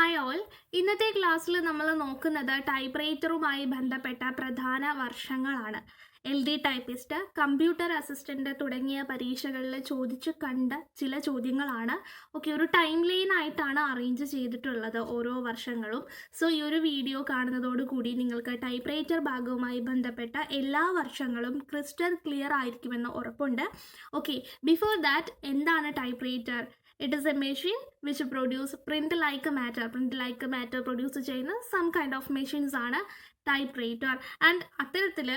Hi all. ഇന്നത്തെ ക്ലാസ്സിൽ നമ്മൾ നോക്കുന്നത് ടൈപ്പ് റൈറ്ററുമായി ബന്ധപ്പെട്ട പ്രധാന വർഷങ്ങളാണ്. LD ടൈപ്പിസ്റ്റ്, കമ്പ്യൂട്ടർ അസിസ്റ്റൻ്റ് തുടങ്ങിയ പരീക്ഷകളിൽ ചോദിച്ചു കണ്ട ചില ചോദ്യങ്ങളാണ്. ഒരു ടൈം ലൈൻ ആയിട്ടാണ് അറേഞ്ച് ചെയ്തിട്ടുള്ളത് ഓരോ വർഷങ്ങളും. സോ ഈ ഒരു വീഡിയോ കാണുന്നതോടുകൂടി നിങ്ങൾക്ക് ടൈപ്പ് റൈറ്റർ ഭാഗവുമായി ബന്ധപ്പെട്ട എല്ലാ വർഷങ്ങളും ക്രിസ്റ്റൽ ക്ലിയർ ആയിരിക്കുമെന്ന് ഉറപ്പുണ്ട്. ബിഫോർ ദാറ്റ്, എന്താണ് type writer? It is a machine which produce print like matter. Print like matter produce ചെയ്യുന്ന some kind of machines ആണ് ടൈപ്പ് റൈറ്റർ. ആൻഡ് അത്തരത്തിൽ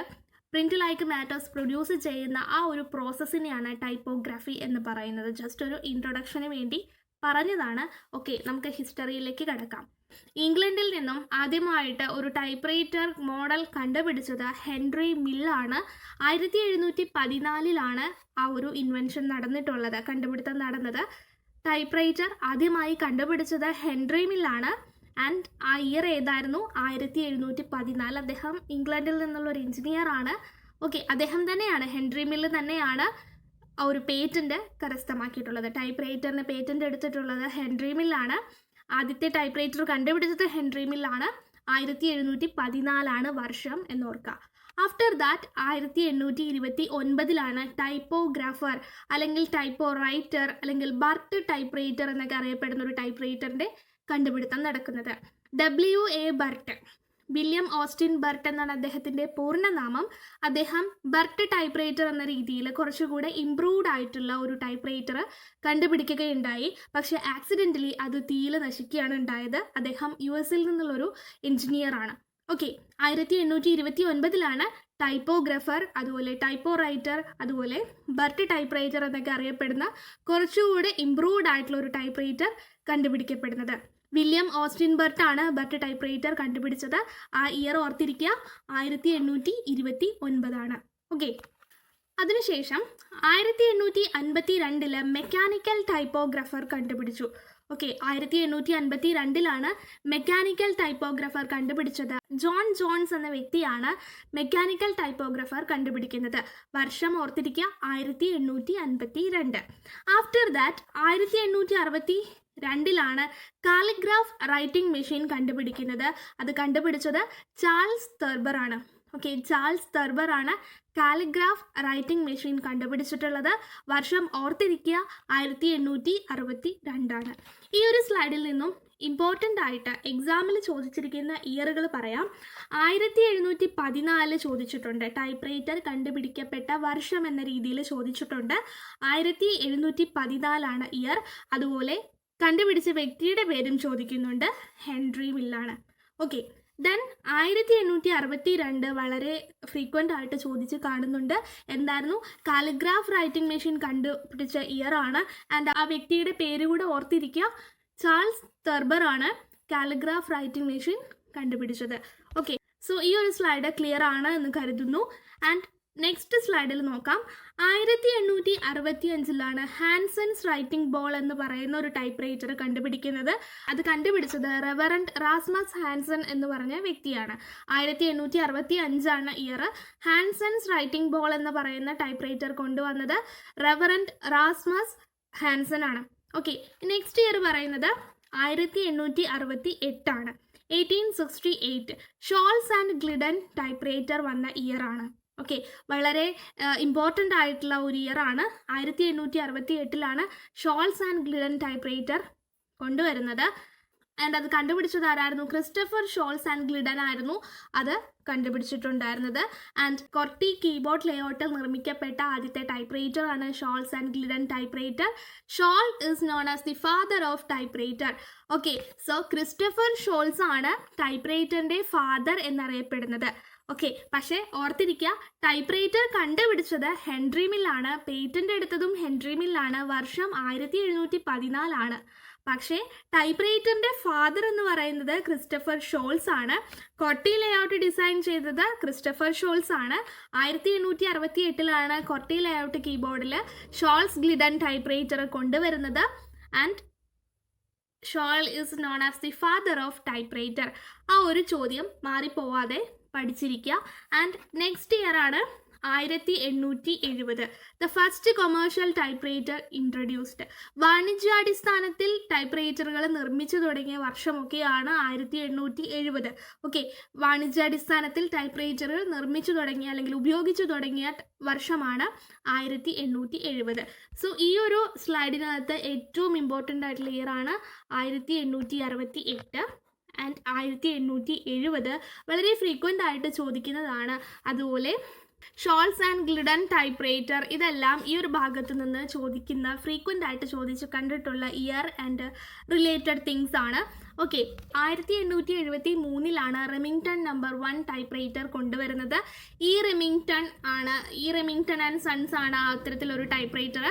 പ്രിന്റ് ലൈക്ക് മാറ്റേഴ്സ് പ്രൊഡ്യൂസ് ചെയ്യുന്ന ആ ഒരു പ്രോസസ്സിനെയാണ് ടൈപ്പോഗ്രാഫി എന്ന് പറയുന്നത്. ജസ്റ്റ് ഒരു ഇൻട്രൊഡക്ഷന് വേണ്ടി പറഞ്ഞതാണ്. നമുക്ക് ഹിസ്റ്ററിയിലേക്ക് കിടക്കാം. ഇംഗ്ലണ്ടിൽ നിന്നും ആദ്യമായിട്ട് ഒരു ടൈപ്പ് റൈറ്റർ മോഡൽ കണ്ടുപിടിച്ചത് ഹെൻറി മില്ലാണ്. 1714 ആ ഒരു ഇൻവെൻഷൻ നടന്നിട്ടുള്ളത്, കണ്ടുപിടുത്തം നടന്നത്. ടൈപ്പ് റൈറ്റർ ആദ്യമായി കണ്ടുപിടിച്ചത് ഹെൻറി മില്ലാണ്. ആൻഡ് ആ ഇയർ ഏതായിരുന്നു? 1714. അദ്ദേഹം ഇംഗ്ലണ്ടിൽ നിന്നുള്ള ഒരു എഞ്ചിനീയർ ആണ്. അദ്ദേഹം തന്നെയാണ്, ഹെൻറി മില്ല് തന്നെയാണ് ആ ഒരു പേറ്റന്റ് കരസ്ഥമാക്കിയിട്ടുള്ളത്. ടൈപ്പ് റൈറ്ററിന് പേറ്റന്റ് എടുത്തിട്ടുള്ളത് ഹെൻറി മില്ലാണ്. ആദ്യത്തെ ടൈപ്പ് റൈറ്റർ കണ്ടുപിടിച്ചത് ഹെൻറി മില്ലാണ്. 1714 വർഷം എന്നോർക്കുക. ആഫ്റ്റർ ദാറ്റ് 1829 ടൈപ്പോഗ്രാഫർ അല്ലെങ്കിൽ ടൈപ്പോ റൈറ്റർ അല്ലെങ്കിൽ ബർട്ട് ടൈപ്പ് റൈറ്റർ എന്നൊക്കെ അറിയപ്പെടുന്ന ഒരു ടൈപ്പ് റൈറ്ററിന്റെ കണ്ടുപിടുത്തം നടക്കുന്നത്. WA ബർട്ട്, വില്യം ഓസ്റ്റിൻ ബർട്ട് എന്നാണ് അദ്ദേഹത്തിന്റെ പൂർണ്ണനാമം. അദ്ദേഹം ബർട്ട് ടൈപ്പ് റൈറ്റർ എന്ന രീതിയിൽ കുറച്ചുകൂടെ ഇംപ്രൂവ്ഡ് ആയിട്ടുള്ള ഒരു ടൈപ്പ് റൈറ്റർ കണ്ടുപിടിക്കുകയുണ്ടായി. പക്ഷെ ആക്സിഡന്റലി അത് തീയിൽ നശിക്കുകയാണ് ഉണ്ടായത്. അദ്ദേഹം US നിന്നുള്ളൊരു എഞ്ചിനീയർ ആണ്. 1829 ടൈപ്പോഗ്രാഫർ, അതുപോലെ ടൈപ്പോ റൈറ്റർ, അതുപോലെ ബർട്ട് ടൈപ്പ് റൈറ്റർ എന്നൊക്കെ അറിയപ്പെടുന്ന കുറച്ചുകൂടെ ഇംപ്രൂവ്ഡ് ആയിട്ടുള്ള ഒരു ടൈപ്പ് റൈറ്റർ കണ്ടുപിടിക്കപ്പെടുന്നത്. വില്യം ഓസ്റ്റിൻ ബർട്ട് ആണ് ബർട്ട് ടൈപ്പ് റൈറ്റർ കണ്ടുപിടിച്ചത്. ആ ഇയർ ഓർത്തിരിക്കുക, 1829. അതിനുശേഷം 1852 മെക്കാനിക്കൽ ടൈപ്പോഗ്രാഫർ കണ്ടുപിടിച്ചു. 1852 മെക്കാനിക്കൽ ടൈപ്പോഗ്രാഫർ കണ്ടുപിടിച്ചത്. ജോൺ ജോൺസ് എന്ന വ്യക്തിയാണ് മെക്കാനിക്കൽ ടൈപ്പോഗ്രാഫർ കണ്ടുപിടിക്കുന്നത്. വർഷം ഓർത്തിരിക്കുക, 1852. After that 1862 calligraph writing machine കണ്ടുപിടിക്കുന്നത്. അത് കണ്ടുപിടിച്ചത് ചാൾസ് തെർബർ ആണ്. ചാൾസ് തെർബർ ആണ് കാലിഗ്രാഫ് റൈറ്റിംഗ് മെഷീൻ കണ്ടുപിടിച്ചിട്ടുള്ളത്. വർഷം ഓർത്തിരിക്കുക, 1862. ഈ ഒരു സ്ലൈഡിൽ നിന്നും ഇമ്പോർട്ടൻ്റ് ആയിട്ട് എക്സാമിൽ ചോദിച്ചിരിക്കുന്ന ഇയറുകൾ പറയാം. 1714 ചോദിച്ചിട്ടുണ്ട്. ടൈപ്പ് റൈറ്റർ കണ്ടുപിടിക്കപ്പെട്ട വർഷം എന്ന രീതിയിൽ ചോദിച്ചിട്ടുണ്ട്. 1714 ഇയർ. അതുപോലെ കണ്ടുപിടിച്ച വ്യക്തിയുടെ പേരും ചോദിക്കുന്നുണ്ട്, ഹെൻറി മില്ലാണ്. ദെൻ 1862 വളരെ ഫ്രീക്വൻ്റ് ആയിട്ട് ചോദിച്ച് കാണുന്നുണ്ട്. എന്തായിരുന്നു? കാലിഗ്രാഫ് റൈറ്റിംഗ് മെഷീൻ കണ്ടുപിടിച്ച ഇയർ ആണ്. ആൻഡ് ആ വ്യക്തിയുടെ പേര് കൂടെ ഓർത്തിരിക്കുക, ചാൾസ് തെർബർ ആണ് കാലിഗ്രാഫ് റൈറ്റിംഗ് മെഷീൻ കണ്ടുപിടിച്ചത്. സോ ഈ ഒരു സ്ലൈഡ് ക്ലിയർ ആണ് എന്ന് കരുതുന്നു. ആൻഡ് നെക്സ്റ്റ് സ്ലൈഡിൽ നോക്കാം. 1865 ഹാൻസൻസ് റൈറ്റിംഗ് ബോൾ എന്ന് പറയുന്ന ഒരു ടൈപ്പ് റൈറ്റർ കണ്ടുപിടിക്കുന്നത്. അത് കണ്ടുപിടിച്ചത് റെവറൻഡ് റാസ്മസ് ഹാൻസൺ എന്ന് പറഞ്ഞ വ്യക്തിയാണ്. 1865 ഇയർ. ഹാൻസൻസ് റൈറ്റിംഗ് ബോൾ എന്ന് പറയുന്ന ടൈപ്പ് റൈറ്റർ കൊണ്ടുവന്നത് റെവറൻഡ് റാസ്മസ് ഹാൻസൺ ആണ്. നെക്സ്റ്റ് ഇയർ പറയുന്നത് 1868 ആണ്. 1868 shawls and Glidden type writer വന്ന ഇയർ ആണ്. വളരെ ഇമ്പോർട്ടൻ്റ് ആയിട്ടുള്ള ഒരു ഇയർ ആണ്. 1868 shawls and Glidden typewriter കൊണ്ടുവരുന്നത്. ആൻഡ് അത് കണ്ടുപിടിച്ചത് ആരായിരുന്നു? ക്രിസ്റ്റഫർ ഷോൾസ് ആൻഡ് ഗ്ലിഡൻ ആയിരുന്നു അത് കണ്ടുപിടിച്ചിട്ടുണ്ടായിരുന്നത്. ആൻഡ് കൊർട്ടി കീബോർഡ് ലേഔട്ടിൽ നിർമ്മിക്കപ്പെട്ട ആദ്യത്തെ ടൈപ്പ് റൈറ്റർ ആണ് Sholes and Glidden typewriter. Sholes is known as the father of typewriter. So Christopher Sholes ആണ് ടൈപ്പ് റൈറ്ററിന്റെ ഫാദർ എന്നറിയപ്പെടുന്നത്. പക്ഷേ ഓർത്തിരിക്കുക, ടൈപ്പ് റൈറ്റർ കണ്ടുപിടിച്ചത് ഹെൻറി മില്ലാണ്. പേറ്റന്റ് എടുത്തതും ഹെൻറി മില്ലാണ്. വർഷം 1714. പക്ഷേ ടൈപ്പ് റൈറ്ററിന്റെ ഫാദർ എന്ന് പറയുന്നത് ക്രിസ്റ്റഫർ ഷോൾസ് ആണ്. കൊർട്ടി ലേഔട്ട് ഡിസൈൻ ചെയ്തത് ക്രിസ്റ്റഫർ ഷോൾസ് ആണ്. 1868 കൊർട്ടി ലേഔട്ട് കീബോർഡിൽ ഷോൾസ് ഗ്ലിഡൻ ടൈപ്പ് റൈറ്റർ കൊണ്ടുവരുന്നത്. And Sholes is known as the father of typewriter. ആ ഒരു ചോദ്യം മാറിപ്പോവാതെ പഠിച്ചിരിക്കുക. ആൻഡ് നെക്സ്റ്റ് ഇയർ ആണ് 1870. The first commercial typewriter introduced. വാണിജ്യാടിസ്ഥാനത്തിൽ ടൈപ്പ് റൈറ്ററുകൾ നിർമ്മിച്ചു തുടങ്ങിയ വർഷമൊക്കെയാണ് 1870. ഓക്കെ, വാണിജ്യാടിസ്ഥാനത്തിൽ ടൈപ്പ് റൈറ്ററുകൾ നിർമ്മിച്ചു തുടങ്ങിയ അല്ലെങ്കിൽ ഉപയോഗിച്ചു തുടങ്ങിയ വർഷമാണ് 1870. സോ ഈ ഒരു സ്ലൈഡിനകത്ത് ഏറ്റവും ഇമ്പോർട്ടൻ്റ് ആയിട്ടുള്ള ഇയർ ആണ് 1868 ആൻഡ് 1870 വളരെ ഫ്രീക്വൻ്റ് ആയിട്ട് ചോദിക്കുന്നതാണ്. അതുപോലെ shawls and Glidden type writer, ഇതെല്ലാം ഈ ഒരു ഭാഗത്ത് നിന്ന് ചോദിക്കുന്ന ഫ്രീക്വൻ്റ് ആയിട്ട് ചോദിച്ച് കണ്ടിട്ടുള്ള ഇയർ ആൻഡ് റിലേറ്റഡ് തിങ്സ് ആണ്. Okay, 1873 Remington number 1 type writer കൊണ്ടുവരുന്നത്. ഈ റെമിംഗ്ടൺ ആൻഡ് സൺസ് ആണ് അത്തരത്തിലൊരു ടൈപ്പ് റൈറ്റർ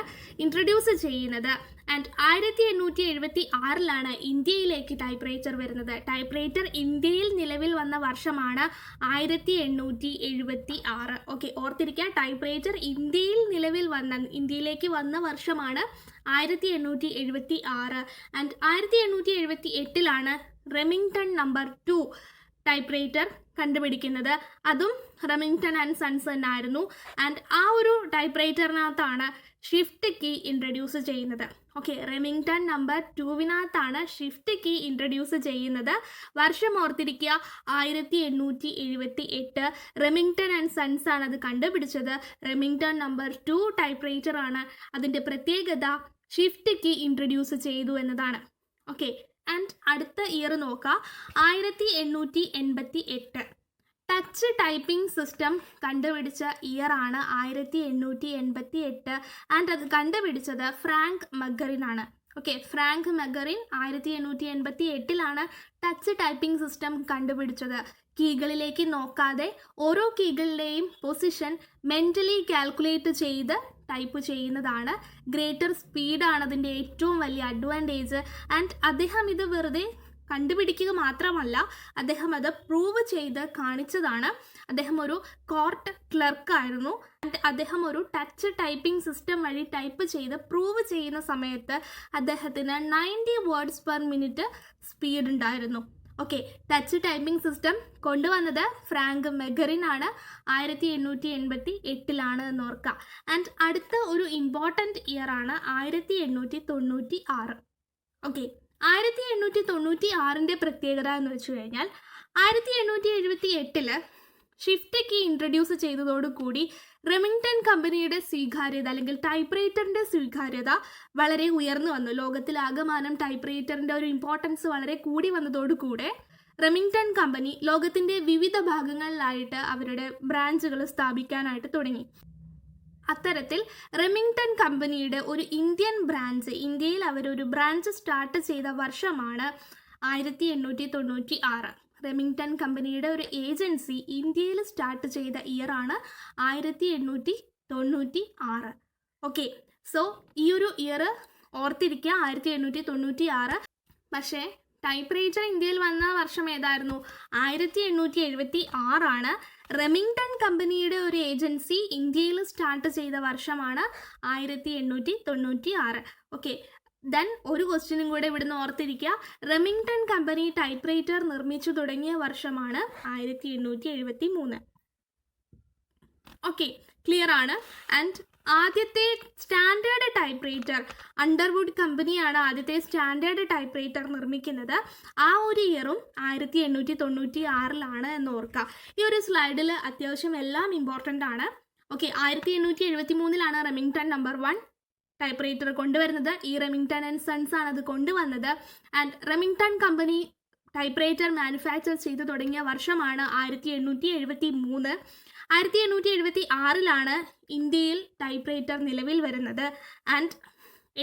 ഇൻട്രൊഡ്യൂസ് ചെയ്യുന്നത്. ആൻഡ് 1876 ഇന്ത്യയിലേക്ക് ടൈപ്പ് റൈറ്റർ വരുന്നത്. ടൈപ്പ് റൈറ്റർ ഇന്ത്യയിൽ നിലവിൽ വന്ന വർഷമാണ് 1876. ഓക്കെ, ഓർത്തിരിക്കുക, ടൈപ്പ് റൈറ്റർ ഇന്ത്യയിലേക്ക് വന്ന വർഷമാണ് 1876. And 1878 Remington number 2 typewriter കണ്ടുപിടിക്കുന്നത്. അതും റെമിംഗ്ടൺ ആൻഡ് സൺസ് തന്നെ ആയിരുന്നു. ആൻഡ് ആ ഒരു ടൈപ്പ് റൈറ്ററിനകത്താണ് ഷിഫ്റ്റ് കീ ഇൻട്രൊഡ്യൂസ് ചെയ്യുന്നത്. Okay, Remington number 2 shift key introduce ചെയ്യുന്നത്. വർഷം ഓർത്തിരിക്കുക, 1878. റെമിംഗ്ടൺ ആൻഡ് സൺസ് ആണ് അത് കണ്ടുപിടിച്ചത്. റെമിംഗ്ടൺ നമ്പർ 2 ടൈപ്പ് റൈറ്റർ ആണ്. അതിൻ്റെ പ്രത്യേകത ഷിഫ്റ്റ് കീ ഇൻട്രൊഡ്യൂസ് ചെയ്തു എന്നതാണ്. ഓക്കെ, ആൻഡ് അടുത്ത ഇയർ നോക്കാം, 1888. ടച്ച് ടൈപ്പിംഗ് സിസ്റ്റം കണ്ടുപിടിച്ച ഇയർ ആണ് 1888. ആൻഡ് അത് കണ്ടുപിടിച്ചത് ഫ്രാങ്ക് മഗറിൻ ആണ്. Okay, Frank McGurrin 1888 touch typing system കണ്ടുപിടിച്ചത്. കീകളിലേക്ക് നോക്കാതെ ഓരോ കീകളിലെയും പൊസിഷൻ മെൻ്റലി കാൽക്കുലേറ്റ് ചെയ്ത് ടൈപ്പ് ചെയ്യുന്നതാണ്. ഗ്രേറ്റർ സ്പീഡാണ് അതിൻ്റെ ഏറ്റവും വലിയ അഡ്വാൻറ്റേജ്. ആൻഡ് അദ്ദേഹം ഇത് വെറുതെ കണ്ടുപിടിക്കുക മാത്രമല്ല, അദ്ദേഹം അത് പ്രൂവ് ചെയ്ത് കാണിച്ചതാണ്. അദ്ദേഹം ഒരു കോർട്ട് ക്ലർക്കായിരുന്നു. ആൻഡ് അദ്ദേഹം ഒരു ടച്ച് ടൈപ്പിംഗ് സിസ്റ്റം വഴി ടൈപ്പ് ചെയ്ത് പ്രൂവ് ചെയ്യുന്ന സമയത്ത് അദ്ദേഹത്തിന് 90 വേർഡ്സ് പെർ മിനിറ്റ് സ്പീഡ് ഉണ്ടായിരുന്നു. ഓക്കെ, ടച്ച് ടൈപ്പിംഗ് സിസ്റ്റം കൊണ്ടുവന്നത് ഫ്രാങ്ക് മെഗറിൻ ആണ്. 1888 എന്ന് ഓർക്കുക. ആൻഡ് അടുത്ത ഒരു ഇമ്പോർട്ടൻറ്റ് ഇയർ ആണ് 1896. ഓക്കെ, 1896 പ്രത്യേകത എന്ന് വെച്ച് കഴിഞ്ഞാൽ 1878 ഷിഫ്റ്റ് കീ ഇൻട്രൊഡ്യൂസ് ചെയ്തതോടുകൂടി റെമിംഗ്ടൺ കമ്പനിയുടെ സ്വീകാര്യത അല്ലെങ്കിൽ ടൈപ്പ് റൈറ്ററിൻ്റെ സ്വീകാര്യത വളരെ ഉയർന്നു വന്നു. ലോകത്തിലാകമാനം ടൈപ്പ് റൈറ്ററിൻ്റെ ഒരു ഇമ്പോർട്ടൻസ് വളരെ കൂടി വന്നതോടുകൂടെ റെമിംഗ്ടൺ കമ്പനി ലോകത്തിൻ്റെ വിവിധ ഭാഗങ്ങളിലായിട്ട് അവരുടെ ബ്രാഞ്ചുകൾ സ്ഥാപിക്കാനായിട്ട് തുടങ്ങി. അത്തരത്തിൽ റെമിംഗ്ടൺ കമ്പനിയുടെ ഒരു ഇന്ത്യയിൽ അവരൊരു ബ്രാഞ്ച് സ്റ്റാർട്ട് ചെയ്ത വർഷമാണ് 1896. റെമിംഗ്ടൺ കമ്പനിയുടെ ഒരു ഏജൻസി ഇന്ത്യയിൽ സ്റ്റാർട്ട് ചെയ്ത ഇയർ ആണ് 1896. ഓക്കെ, സോ ഈ ഒരു ഇയർ ഓർത്തിരിക്കുക, 1896. പക്ഷേ ടൈപ്പ് റൈറ്റർ ഇന്ത്യയിൽ വന്ന വർഷം ഏതായിരുന്നു? 1876. റെമിംഗ്ടൺ കമ്പനിയുടെ ഒരു ഏജൻസി ഇന്ത്യയിൽ സ്റ്റാർട്ട് ചെയ്ത വർഷമാണ് 1896. ഓക്കെ, ദെൻ ഒരു ക്വസ്റ്റ്യനും കൂടെ ഇവിടുന്ന് ഓർത്തിരിക്കുക. റെമിംഗ്ടൺ കമ്പനി ടൈപ്പ് റൈറ്റർ നിർമ്മിച്ചു തുടങ്ങിയ വർഷമാണ് 1873. ഓക്കെ, ക്ലിയർ ആണ്. ആൻഡ് ആദ്യത്തെ സ്റ്റാൻഡേർഡ് ടൈപ്പ് റൈറ്റർ അണ്ടർവുഡ് കമ്പനിയാണ് ആദ്യത്തെ സ്റ്റാൻഡേർഡ് ടൈപ്പ് റൈറ്റർ നിർമ്മിക്കുന്നത്. ആ ഒരു ഇയറും 1896 എന്ന് ഓർക്കുക. ഈ ഒരു സ്ലൈഡിൽ അത്യാവശ്യം എല്ലാം ഇമ്പോർട്ടൻ്റ് ആണ്. Okay, 1873 Remington number 1 type writer കൊണ്ടുവരുന്നത്. ഈ റെമിംഗ്ടൺ ആൻഡ് സൺസ് ആണ് അത് കൊണ്ടുവന്നത്. And Remington company type writer manufacture ചെയ്തു തുടങ്ങിയ വർഷമാണ് 1873. 1876 ഇന്ത്യയിൽ ടൈപ്പ് റൈറ്റർ നിലവിൽ വരുന്നത്. And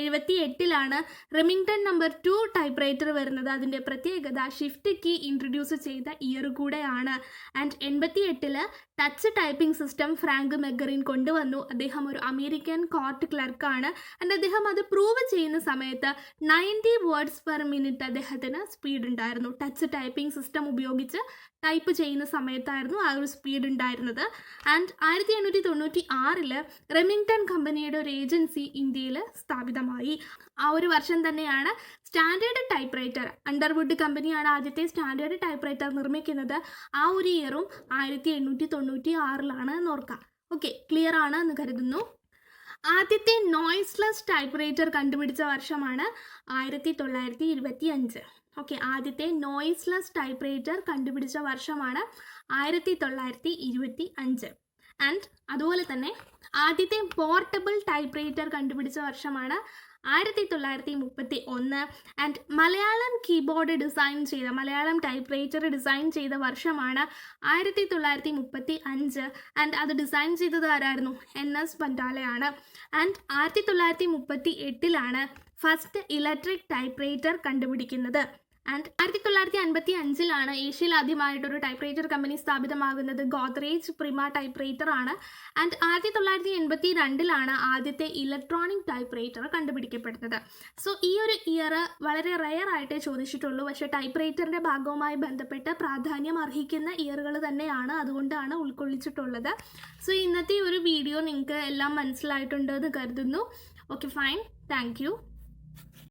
78 Remington number 2 typewriter വരുന്നത്. അതിൻ്റെ പ്രത്യേകത ഷിഫ്റ്റ് കീ ഇൻട്രൊഡ്യൂസ് ചെയ്ത ഇയർ കൂടെയാണ്. And 88 touch typing system Frank McGurrin കൊണ്ടുവന്നു. അദ്ദേഹം ഒരു അമേരിക്കൻ കോർട്ട് ക്ലർക്കാണ്. ആൻഡ് അദ്ദേഹം അത് പ്രൂവ് ചെയ്യുന്ന സമയത്ത് 90 വേർഡ്സ് പെർ മിനിറ്റ് അദ്ദേഹത്തിന് സ്പീഡ് ഉണ്ടായിരുന്നു. ടച്ച് ടൈപ്പിംഗ് സിസ്റ്റം ഉപയോഗിച്ച് ടൈപ്പ് ചെയ്യുന്ന സമയത്തായിരുന്നു ആ ഒരു സ്പീഡ് ഉണ്ടായിരുന്നത്. ആൻഡ് 1896 റെമിംഗ്ടൺ കമ്പനിയുടെ ഒരു ഏജൻസി ഇന്ത്യയിൽ സ്ഥാപിതമായി. ആ ഒരു വർഷം തന്നെയാണ് സ്റ്റാൻഡേർഡ് ടൈപ്പ് റൈറ്റർ അണ്ടർവുഡ് കമ്പനിയാണ് ആദ്യത്തെ സ്റ്റാൻഡേർഡ് ടൈപ്പ് റൈറ്റർ നിർമ്മിക്കുന്നത്. ആ ഒരു ഇയറും 1896 എന്ന് ഓർക്കുക. ഓക്കെ, ക്ലിയർ ആണ് എന്ന് കരുതുന്നു. ആദ്യത്തെ നോയ്സ്ലെസ് ടൈപ്പ് റൈറ്റർ കണ്ടുപിടിച്ച വർഷമാണ് 1925. ഓക്കെ, ആദ്യത്തെ നോയ്സ്ലെസ് ടൈപ്പ് റൈറ്റർ കണ്ടുപിടിച്ച വർഷമാണ് 1925. ആൻഡ് അതുപോലെ തന്നെ ആദ്യത്തെ പോർട്ടബിൾ ടൈപ്പ് റൈറ്റർ കണ്ടുപിടിച്ച വർഷമാണ് 1931. ആൻഡ് മലയാളം കീബോർഡ് ഡിസൈൻ ചെയ്ത, മലയാളം ടൈപ്പ് റൈറ്റർ ഡിസൈൻ ചെയ്ത വർഷമാണ് 1935. ആൻഡ് അത് ഡിസൈൻ ചെയ്തത് ആരായിരുന്നു? NS പണ്ടാലയാണ്. And 1938 first electric typewriter കണ്ടുപിടിക്കുന്നത്. ആൻഡ് 1955 ഏഷ്യയിൽ ആദ്യമായിട്ടൊരു ടൈപ്പ് റൈറ്റർ കമ്പനി സ്ഥാപിതമാകുന്നത്. ഗോദ്രേജ് പ്രിമ ടൈപ്പ് റൈറ്റർ ആണ്. ആൻഡ് 1982 ആദ്യത്തെ ഇലക്ട്രോണിക് ടൈപ്പ് റൈറ്റർ കണ്ടുപിടിക്കപ്പെടുന്നത്. സോ ഈ ഒരു ഇയർ വളരെ റെയർ ആയിട്ടേ ചോദിച്ചിട്ടുള്ളൂ, പക്ഷേ ടൈപ്പ് റൈറ്ററിൻ്റെ ഭാഗവുമായി ബന്ധപ്പെട്ട് പ്രാധാന്യം അർഹിക്കുന്ന ഇയറുകൾ തന്നെയാണ്, അതുകൊണ്ടാണ് ഉൾക്കൊള്ളിച്ചിട്ടുള്ളത്. സോ ഇന്നത്തെ ഒരു വീഡിയോ നിങ്ങൾക്ക് എല്ലാം മനസ്സിലായിട്ടുണ്ടെന്ന് കരുതുന്നു. Okay, fine, thank you.